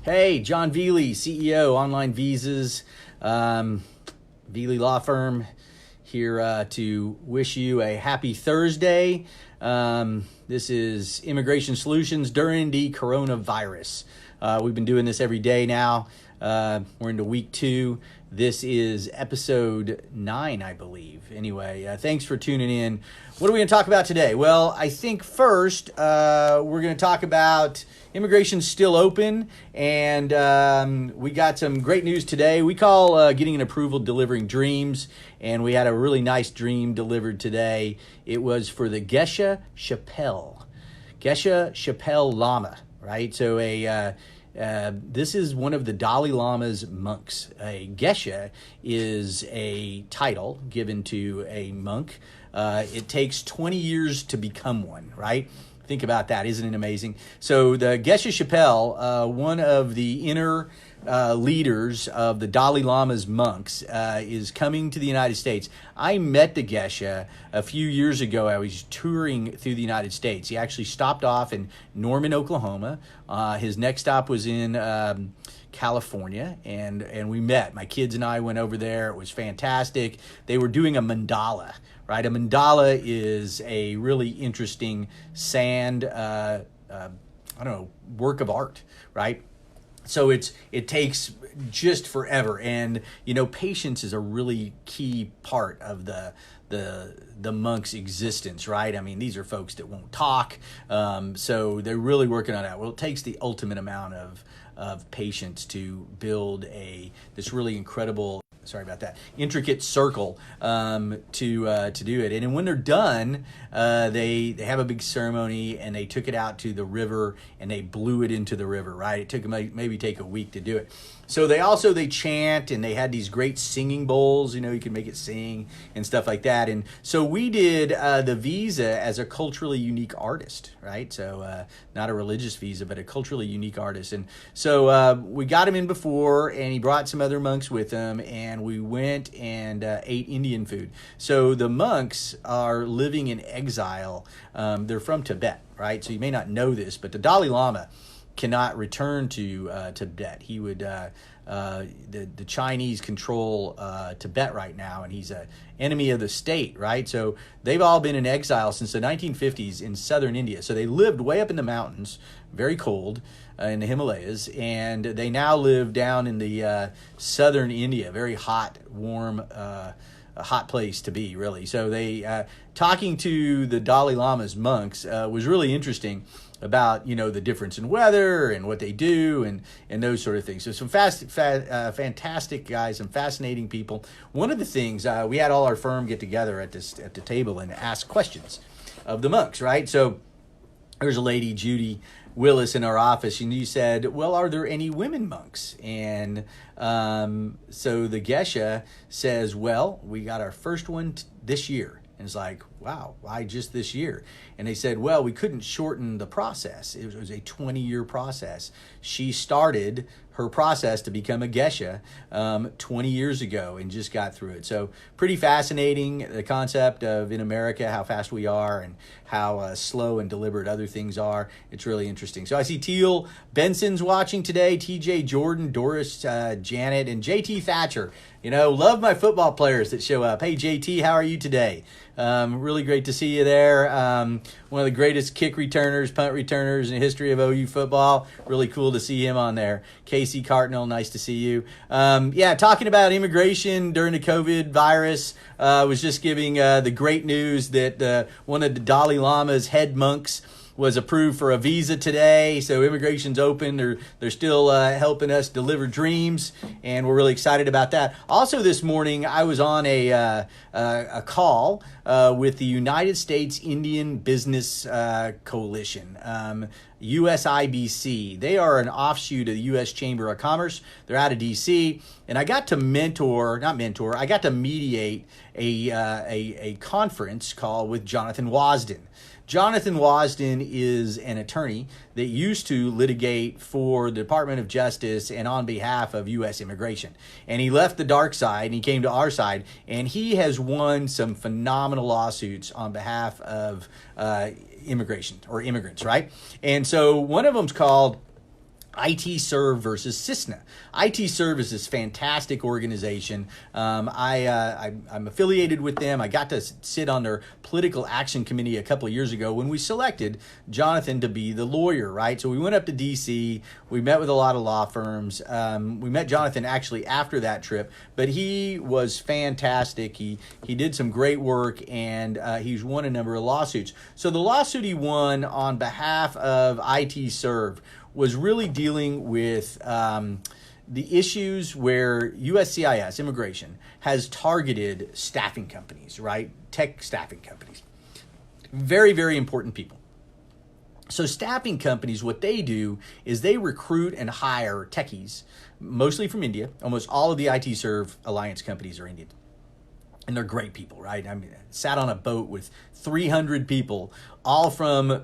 Hey, Jon Velie, CEO, OnlineVisas, Velie Law Firm, here to wish you a happy Thursday. This is Immigration Solutions during the coronavirus. We've been doing this every day now. We're into week 2. This is episode 9, I believe. Anyway, thanks for tuning in. What are we going to talk about today? Well, I think first we're going to talk about immigration's still open, and we got some great news today. We call getting an approval delivering dreams, and we had a really nice dream delivered today. It was for the Geshe Chappelle Lama, right? So this is one of the Dalai Lama's monks. A Geshe is a title given to a monk. It takes 20 years to become one, right? Think about that. Isn't it amazing? So the Geshe Chappelle, one of the inner leaders of the Dalai Lama's monks, is coming to the United States. I met the Geshe a few years ago. I was touring through the United States. He actually stopped off in Norman, Oklahoma. His next stop was in California, and we met. My kids and I went over there. It was fantastic. They were doing a mandala, right? A mandala is a really interesting sand, work of art, right? So it takes just forever, and patience is a really key part of the monk's existence, right? I mean, these are folks that won't talk, so they're really working on that. Well, it takes the ultimate amount of patience to build this really incredible, intricate circle to do it. And when they're done, they have a big ceremony, and they took it out to the river, and they blew it into the river, right? It took them maybe take a week to do it. So they chant, and they had these great singing bowls, you can make it sing and stuff like that. And so we did the visa as a culturally unique artist, right? So not a religious visa, but a culturally unique artist. And so we got him in before, and he brought some other monks with him, and we went and ate Indian food. So the monks are living in exile. They're from Tibet, right? So you may not know this, but the Dalai Lama cannot return to Tibet. He would the Chinese control Tibet right now, and he's an enemy of the state, right? So they've all been in exile since the 1950s in southern India. So they lived way up in the mountains, very cold, in the Himalayas, and they now live down in the southern India, very hot, warm, a hot place to be, really. So they talking to the Dalai Lama's monks was really interesting about the difference in weather and what they do and those sort of things. So some fantastic guys, some fascinating people. One of the things we had all our firm get together at the table and ask questions of the monks, right? So there's a lady, Judy Willis, in our office, and you said, well, are there any women monks? And so the Geshe says, well, we got our first one this year. And it's like, wow, why just this year? And they said, well, we couldn't shorten the process. It was a 20-year process. She started her process to become a Geshe 20 years ago and just got through it. So pretty fascinating, the concept of in America, how fast we are and how slow and deliberate other things are. It's really interesting. So I see Teal Benson's watching today, TJ Jordan, Doris Janet, and JT Thatcher. Love my football players that show up. Hey, JT, how are you today? Really great to see you there. One of the greatest kick returners, punt returners in the history of OU football. Really cool to see him on there. Casey Cartnell, nice to see you. Talking about immigration during the COVID virus, was just giving the great news that one of the Dalai Lama's head monks was approved for a visa today. So immigration's open. They're still helping us deliver dreams, and we're really excited about that. Also this morning, I was on a call with the United States Indian Business Coalition, USIBC. They are an offshoot of the U.S. Chamber of Commerce. They're out of D.C., and I got to I got to mediate a conference call with Jonathan Wasden. Jonathan Wasden is an attorney that used to litigate for the Department of Justice and on behalf of U.S. immigration. And he left the dark side and he came to our side, and he has won some phenomenal lawsuits on behalf of immigration or immigrants, right? And so one of them's called IT Serve versus Cisna. IT Serve is this fantastic organization. I'm affiliated with them. I got to sit on their political action committee a couple of years ago when we selected Jonathan to be the lawyer, right? So we went up to D.C. We met with a lot of law firms. We met Jonathan actually after that trip, but he was fantastic. He did some great work, and he's won a number of lawsuits. So the lawsuit he won on behalf of IT Serve was really dealing with the issues where USCIS, immigration, has targeted staffing companies, right? Tech staffing companies. Very, very important people. So staffing companies, what they do is they recruit and hire techies, mostly from India. Almost all of the IT Serve Alliance companies are Indian. And they're great people, right? I mean, sat on a boat with 300 people, all from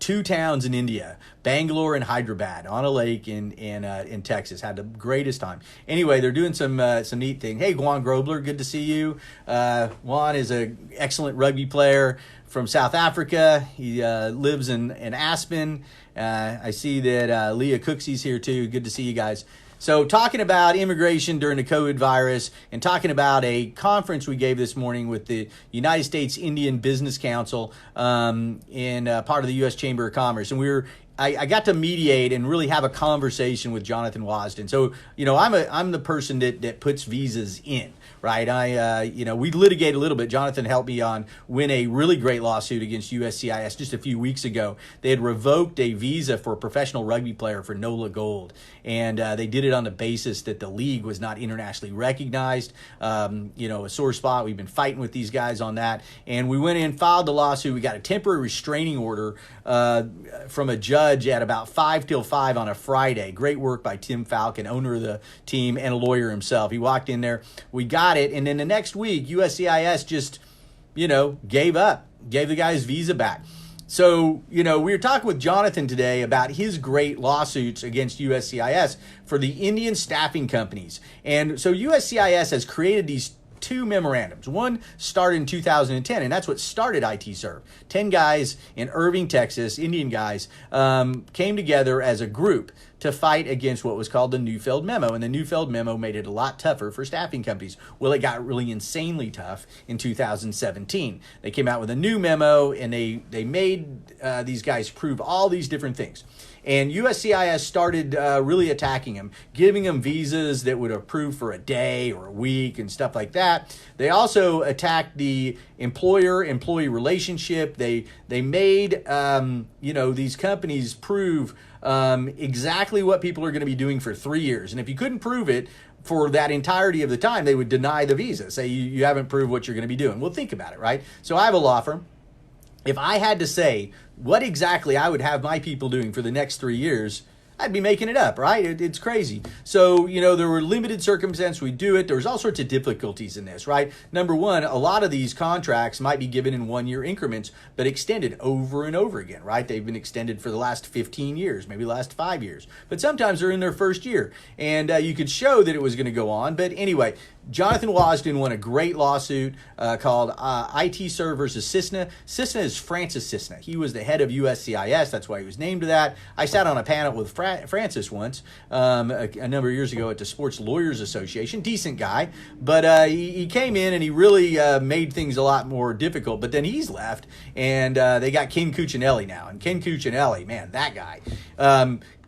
2 towns in India, Bangalore and Hyderabad, on a lake in Texas. Had the greatest time. Anyway, they're doing some neat thing. Hey, Juan Grobler, good to see you. Juan is an excellent rugby player from South Africa. He lives in Aspen. I see that Leah Cooksy's here too. Good to see you guys. So talking about immigration during the COVID virus and talking about a conference we gave this morning with the United States Indian Business Council in part of the U.S. Chamber of Commerce. And I got to mediate and really have a conversation with Jonathan Wasden. So, I'm the person that puts visas in, right? We litigate a little bit. Jonathan helped me win a really great lawsuit against USCIS just a few weeks ago. They had revoked a visa for a professional rugby player for NOLA Gold. And they did it on the basis that the league was not internationally recognized. A sore spot. We've been fighting with these guys on that. And we went in, filed the lawsuit. We got a temporary restraining order from a judge at about 5 till 5 on a Friday. Great work by Tim Falcon, owner of the team and a lawyer himself. He walked in there. We got it. And then the next week, USCIS just, gave up, gave the guy's visa back. So, we were talking with Jonathan today about his great lawsuits against USCIS for the Indian staffing companies. And so USCIS has created these 2 memorandums. One started in 2010, and that's what started IT Serve. 10 guys in Irving, Texas, Indian guys, came together as a group to fight against what was called the Neufeld Memo. And the Neufeld Memo made it a lot tougher for staffing companies. Well, it got really insanely tough in 2017. They came out with a new memo, and they made these guys prove all these different things. And USCIS started really attacking them, giving them visas that would approve for a day or a week and stuff like that. They also attacked the employer-employee relationship. They made these companies prove exactly what people are going to be doing for 3 years. And if you couldn't prove it for that entirety of the time, they would deny the visa, say you haven't proved what you're going to be doing. Well, think about it, right? So I have a law firm. If I had to say what exactly I would have my people doing for the next 3 years, I'd be making it up, right? It's crazy. So, there were limited circumstances we do it. There was all sorts of difficulties in this, right? Number one, a lot of these contracts might be given in 1-year increments, but extended over and over again, right? They've been extended for the last 15 years, maybe the last 5 years. But sometimes they're in their first year. And you could show that it was going to go on. But anyway, Jonathan Wasden won a great lawsuit called IT Serve versus Cisna. Cisna is Francis Cisna. He was the head of USCIS. That's why he was named to that. I sat on a panel with Francis once a number of years ago at the Sports Lawyers Association. Decent guy, but he came in and he really made things a lot more difficult. But then he's left, and they got Ken Cuccinelli now. And Ken Cuccinelli, man, that guy.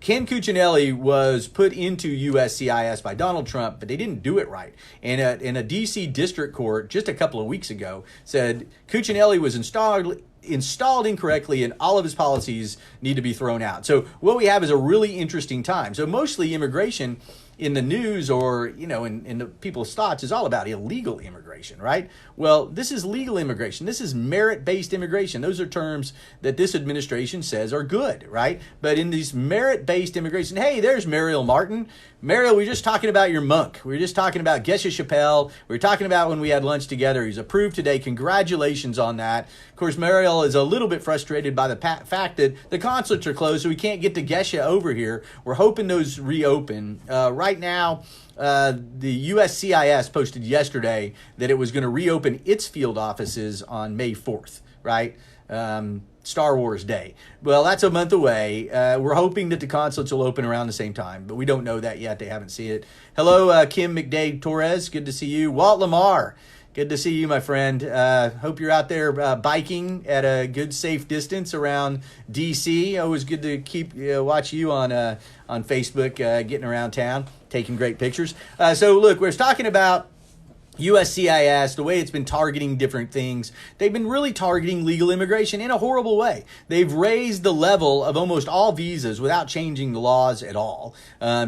Ken Cuccinelli was put into USCIS by Donald Trump, but they didn't do it right. And in a D.C. district court just a couple of weeks ago said Cuccinelli was installed incorrectly and all of his policies need to be thrown out. So what we have is a really interesting time. So mostly immigration in the news or, in the people's thoughts is all about illegal immigration, right? Well, this is legal immigration. This is merit-based immigration. Those are terms that this administration says are good, right? But in these merit-based immigration, hey, there's Mariel Martin. Mariel, we were just talking about your monk. We were just talking about Geshe Chappelle. We were talking about when we had lunch together. He's approved today. Congratulations on that. Of course, Mariel is a little bit frustrated by the fact that the consulates are closed, so we can't get to Geshe over here. We're hoping those reopen. Right now, the USCIS posted yesterday that it was going to reopen its field offices on May 4th, right? Star Wars Day. Well, that's a month away. We're hoping that the consulates will open around the same time, but we don't know that yet. They haven't seen it. Hello, Kim McDade Torres. Good to see you. Walt Lamar. Good to see you, my friend. Hope you're out there biking at a good, safe distance around D.C. Always good to keep watch you on Facebook, getting around town, taking great pictures. So, look, we're talking about USCIS, the way it's been targeting different things. They've been really targeting legal immigration in a horrible way. They've raised the level of almost all visas without changing the laws at all,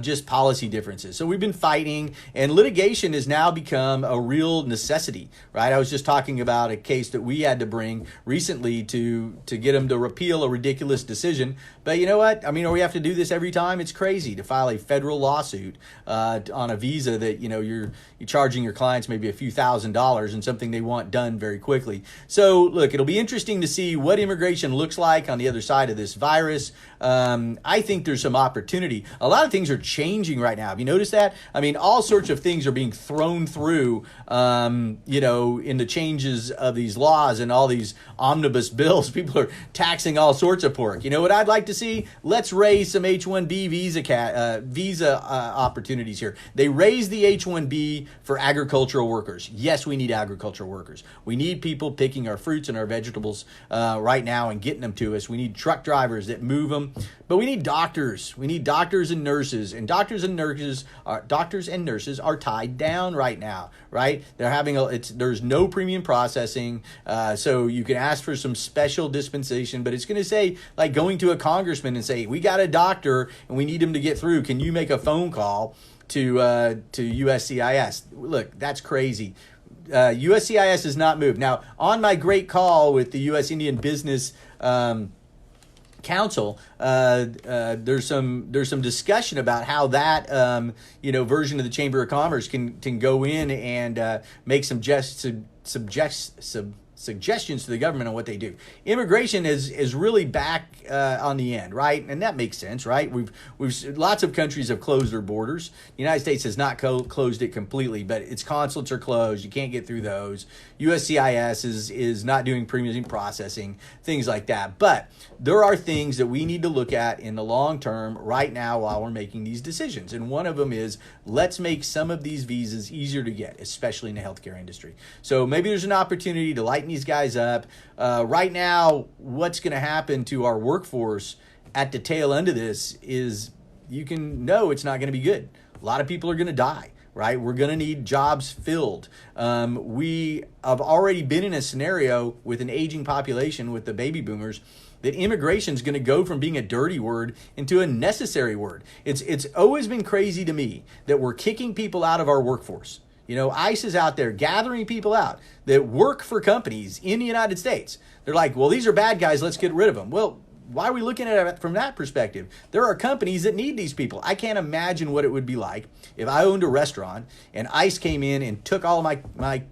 just policy differences. So we've been fighting, and litigation has now become a real necessity, right? I was just talking about a case that we had to bring recently to get them to repeal a ridiculous decision. But you know what? I mean, we have to do this every time. It's crazy to file a federal lawsuit on a visa that, you're charging your clients maybe a few $1,000s and something they want done very quickly. So look, it'll be interesting to see what immigration looks like on the other side of this virus. I think there's some opportunity. A lot of things are changing right now. Have you noticed that? I mean, all sorts of things are being thrown through, in the changes of these laws and all these omnibus bills. People are taxing all sorts of pork. You know what I'd like to see? Let's raise some H-1B visa opportunities here. They raised the H-1B for agricultural workers. Yes, we need agricultural workers. We need people picking our fruits and our vegetables right now and getting them to us. We need truck drivers that move them. But we need doctors. We need doctors and nurses. And doctors and nurses are tied down right now, right? They're having there's no premium processing. So you can ask for some special dispensation, but it's going to say, like going to a congressman and say, we got a doctor and we need him to get through. Can you make a phone call to USCIS? Look, that's crazy. USCIS has not moved. Now, on my great call with the U.S. Indian Business Council, there's some discussion about how that version of the Chamber of Commerce can go in and make some suggestions to the government on what they do. Immigration is really back on the end, right? And that makes sense, right? We've lots of countries have closed their borders. The United States has not closed it completely, but its consulates are closed. You can't get through those. USCIS is not doing premium processing, things like that. But there are things that we need to look at in the long term right now while we're making these decisions. And one of them is, let's make some of these visas easier to get, especially in the healthcare industry. So maybe there's an opportunity to lighten these guys up. Right now, what's going to happen to our workforce at the tail end of this is it's not going to be good. A lot of people are going to die, right? We're going to need jobs filled. We have already been in a scenario with an aging population with the baby boomers that immigration is going to go from being a dirty word into a necessary word. It's always been crazy to me that we're kicking people out of our workforce. ICE is out there gathering people out that work for companies in the United States. They're like, well, these are bad guys. Let's get rid of them. Well, why are we looking at it from that perspective? There are companies that need these people. I can't imagine what it would be like if I owned a restaurant and ICE came in and took all of my my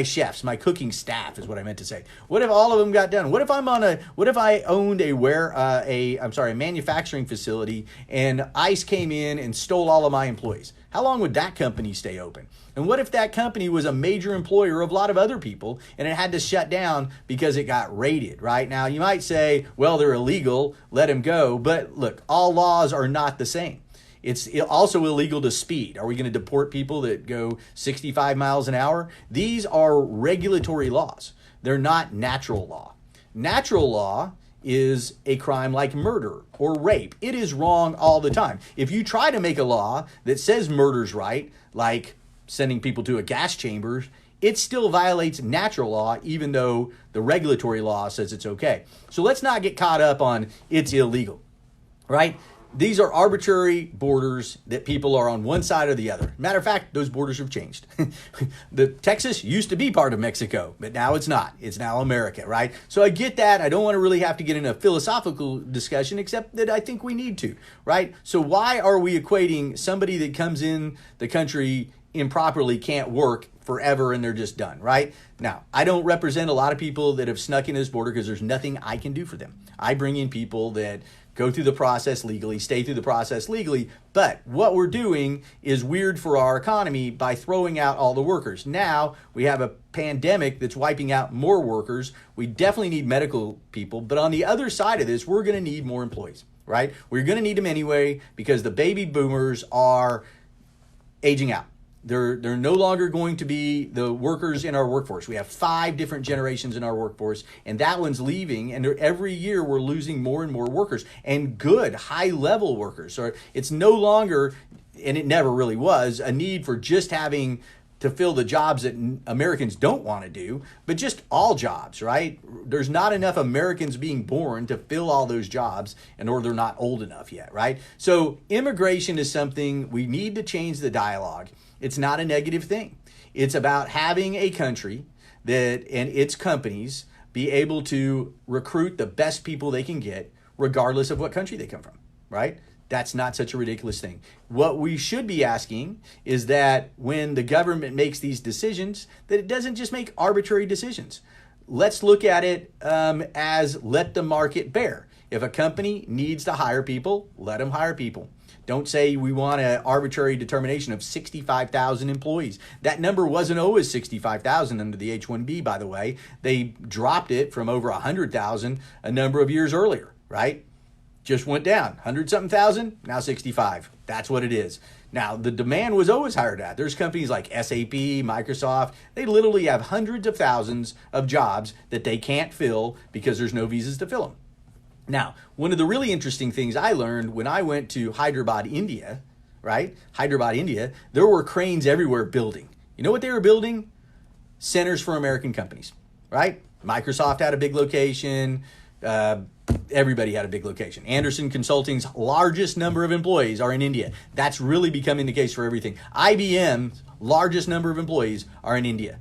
chefs, my cooking staff is what I meant to say. What if all of them got done? What if I owned a manufacturing facility and ICE came in and stole all of my employees? How long would that company stay open? And what if that company was a major employer of a lot of other people and it had to shut down because it got raided, right? Now, you might say, well, they're illegal, let them go. But look, all laws are not the same. It's also illegal to speed. Are we going to deport people that go 65 miles an hour? These are regulatory laws. They're not natural law. Natural law is a crime like murder or rape. It is wrong all the time. If you try to make a law that says murder's right, like sending people to a gas chamber, it still violates natural law, even though the regulatory law says it's okay. So let's not get caught up on it's illegal, right? These are arbitrary borders that people are on one side or the other. Matter of fact, those borders have changed. Texas used to be part of Mexico, but now it's not. It's now America, right? So I get that. I don't want to really have to get in a philosophical discussion, except that I think we need to, right? So why are we equating somebody that comes in the country improperly can't work forever and they're just done, right? Now, I don't represent a lot of people that have snuck in this border because there's nothing I can do for them. I bring in people that go through the process legally, stay through the process legally. But what we're doing is weird for our economy by throwing out all the workers. Now we have a pandemic that's wiping out more workers. We definitely need medical people. But on the other side of this, we're going to need more employees, right? We're going to need them anyway because the baby boomers are aging out. They're no longer going to be the workers in our workforce. We have 5 different generations in our workforce, and that one's leaving. And every year we're losing more and more workers, and good, high-level workers. So it's no longer, and it never really was, a need for just having to fill the jobs that Americans don't want to do, but just all jobs, right? There's not enough Americans being born to fill all those jobs, or they're not old enough yet, right? So immigration is something we need to change the dialogue. It's not a negative thing. It's about having a country that and its companies be able to recruit the best people they can get, regardless of what country they come from, right? That's not such a ridiculous thing. What we should be asking is that when the government makes these decisions, that it doesn't just make arbitrary decisions. Let's look at it as let the market bear. If a company needs to hire people, let them hire people. Don't say we want an arbitrary determination of 65,000 employees. That number wasn't always 65,000 under the H-1B, by the way. They dropped it from over 100,000 a number of years earlier, right? Just went down, 100-something thousand, now 65. That's what it is. Now, the demand was always higher than that. There's companies like SAP, Microsoft. They literally have hundreds of thousands of jobs that they can't fill because there's no visas to fill them. Now, one of the really interesting things I learned when I went to Hyderabad, India, right? Hyderabad, India, there were cranes everywhere building. You know what they were building? Centers for American companies, right? Microsoft had a big location. Everybody had a big location. Anderson Consulting's largest number of employees are in India. That's really becoming the case for everything. IBM's largest number of employees are in India,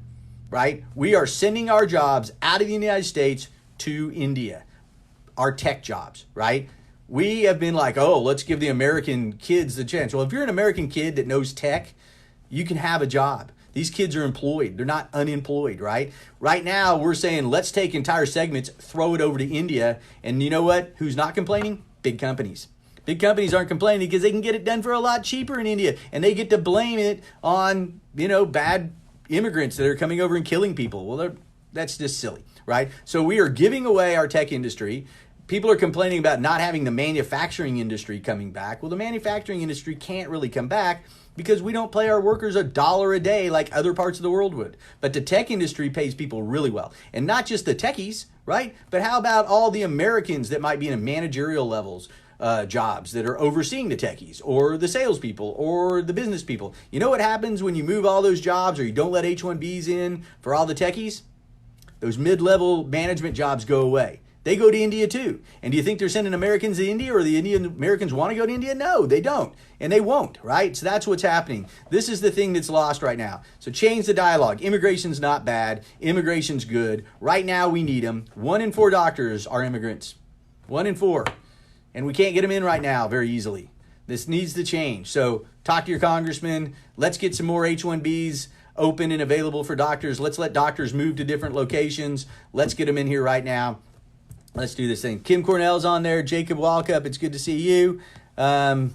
right? We are sending our jobs out of the United States to India. Our tech jobs, right? We have been like, oh, let's give the American kids the chance. Well, if you're an American kid that knows tech, you can have a job. These kids are employed. They're not unemployed, right? Right now, we're saying, let's take entire segments, throw it over to India. And you know what? Who's not complaining? Big companies. Big companies aren't complaining because they can get it done for a lot cheaper in India. And they get to blame it on, bad immigrants that are coming over and killing people. Well, that's just silly, right? So we are giving away our tech industry. People are complaining about not having the manufacturing industry coming back. Well, the manufacturing industry can't really come back because we don't pay our workers $1 a day like other parts of the world would. But the tech industry pays people really well. And not just the techies, right? But how about all the Americans that might be in managerial levels, jobs that are overseeing the techies or the salespeople or the business people? You know what happens when you move all those jobs or you don't let H-1Bs in for all the techies? Those mid-level management jobs go away. They go to India too. And do you think they're sending Americans to India or the Indian Americans want to go to India? No, they don't. And they won't, right? So that's what's happening. This is the thing that's lost right now. So change the dialogue. Immigration's not bad. Immigration's good. Right now we need them. 1 in 4 doctors are immigrants. 1 in 4. And we can't get them in right now very easily. This needs to change. So talk to your congressman. Let's get some more H-1Bs open and available for doctors. Let's let doctors move to different locations. Let's get them in here right now. Let's do this thing. Kim Cornell's on there. Jacob Walkup, it's good to see you. So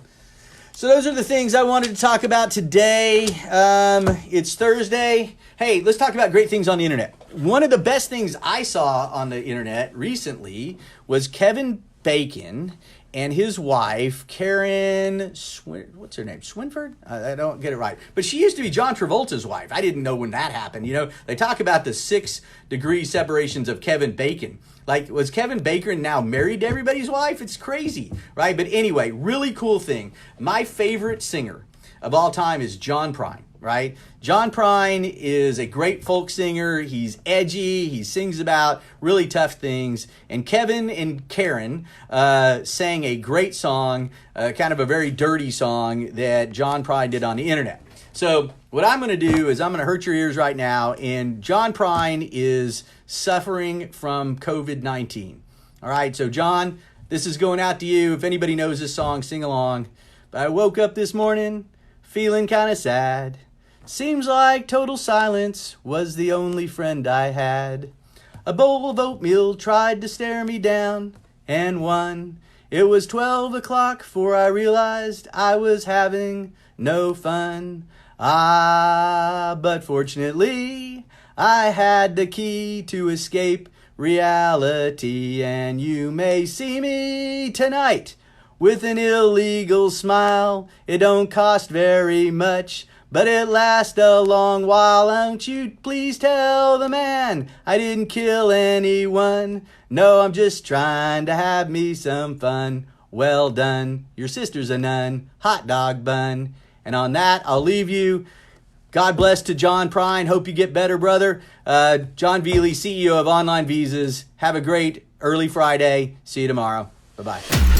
those are the things I wanted to talk about today. It's Thursday. Hey, let's talk about great things on the internet. One of the best things I saw on the internet recently was Kevin Bacon and his wife, Karen, what's her name? Swinford? I don't get it right. But she used to be John Travolta's wife. I didn't know when that happened. They talk about the 6-degree separations of Kevin Bacon. Like, was Kevin Bacon now married to everybody's wife? It's crazy, right? But anyway, really cool thing. My favorite singer of all time is John Prine, right? John Prine is a great folk singer. He's edgy. He sings about really tough things. And Kevin and Karen sang a great song, kind of a very dirty song that John Prine did on the internet. So what I'm going to do is I'm going to hurt your ears right now. And Jon Prine is suffering from COVID-19. All right, so John, this is going out to you. If anybody knows this song, sing along. But I woke up this morning feeling kind of sad. Seems like total silence was the only friend I had. A bowl of oatmeal tried to stare me down and won. It was 12 o'clock before I realized I was having no fun. But fortunately, I had the key to escape reality, and you may see me tonight with an illegal smile. It don't cost very much, but it lasts a long while. Won't you please tell the man I didn't kill anyone? No, I'm just trying to have me some fun. Well done, your sister's a nun, hot dog bun. And on that, I'll leave you. God bless to John Prine. Hope you get better, brother. Jon Velie, CEO of OnlineVisas. Have a great early Friday. See you tomorrow. Bye-bye.